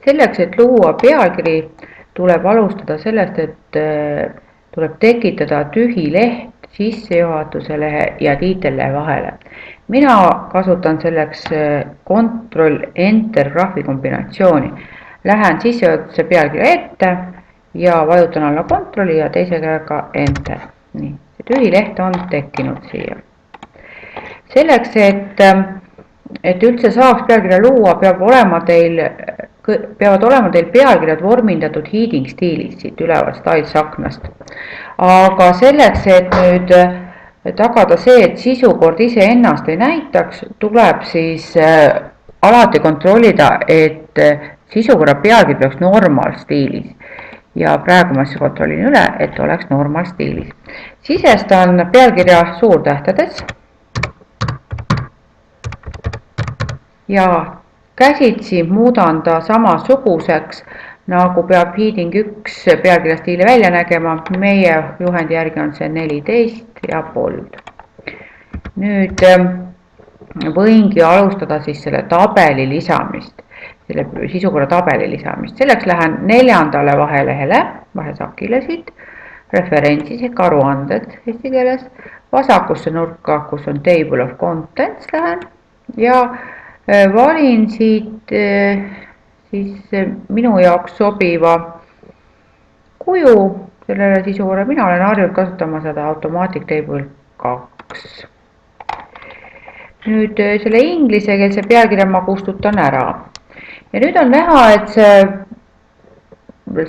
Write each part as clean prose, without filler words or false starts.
Selleks, et luua pealkiri, tuleb alustada sellest, et tuleb tekitada tühi leht sissejuhatuse lehe ja tiitellehe vahele. Mina kasutan selleks Ctrl-Enter graafi kombinatsiooni. Lähen sissejuhatuse pealkirja ette ja vajutan alla Ctrl ja teise käega Enter. Nii, see tühi leht on tekkinud siia. Selleks, et üldse saaks pealkirja luua, peavad olema teil pealkirjad vormindatud heading stiilis siit ülevalt styles aknast. Aga selleks, et nüüd tagada see, et sisukord iseennast ei näitaks, tuleb siis alati kontrollida, et sisukorra pealkiri oleks normal stiilis. Ja praegu ma siis kontrollin üle, et oleks normal stiilis. Sisestan pealkirja suurtähtedeks. Ja käsitsi muudan ta samasuguseks, nagu peab heading 1 pealkirja stiili välja nägema. Meie juhendi järgi on see 14 ja bold. Nüüd võingi alustada siis selle tabeli lisamist, selle sisukorra tabeli lisamist. Selleks lähen 4. vahelehele, vahesakile siit, referentsis ehk aruanded eesti keeles, vasakusse nurka, kus on table of contents lähen ja valin siit siis minu jaoks sobiva kuju sellele sisukorra. Mina olen harjunud kasutama seda Automatic Table 2. Nüüd selle inglisekeelse pealkirja ma kustutan ära. Ja nüüd on näha, et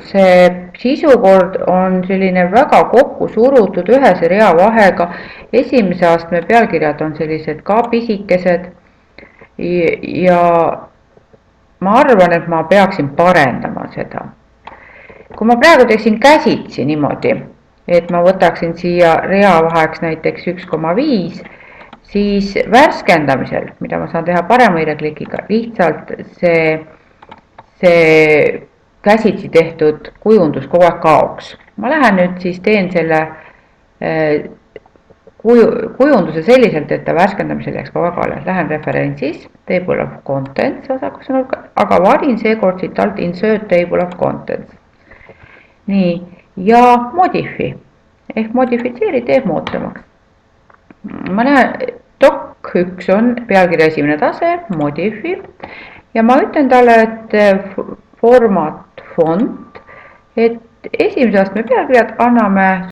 see sisukord on selline väga kokku surutud ühese rea vahega. Esimese astme pealkirjad on sellised ka pisikesed. Ja ma arvan, et ma peaksin parendama seda. Kui ma praegu teeksin käsitsi niimoodi, et ma võtaksin siia rea vaheks näiteks 1,5, siis värskendamisel, mida ma saan teha paremõireklikiga, lihtsalt see käsitsi tehtud kujundus kogu aeg kaoks. Ma lähen nüüd siis teen selle kujunduse selliselt, et ta värskendamisel jääks kogu aeg alles. Lähen referentsis, table of contents vasakusse nurka, aga valin seekord siit alt insert table of contents. Nii, ja modify ehk modifitseeri teeb muutumaks. Ma näen, doc 1 on pealkirja esimene tase, modify, ja ma ütlen talle, et format font, et esimese astme pealkirjad anname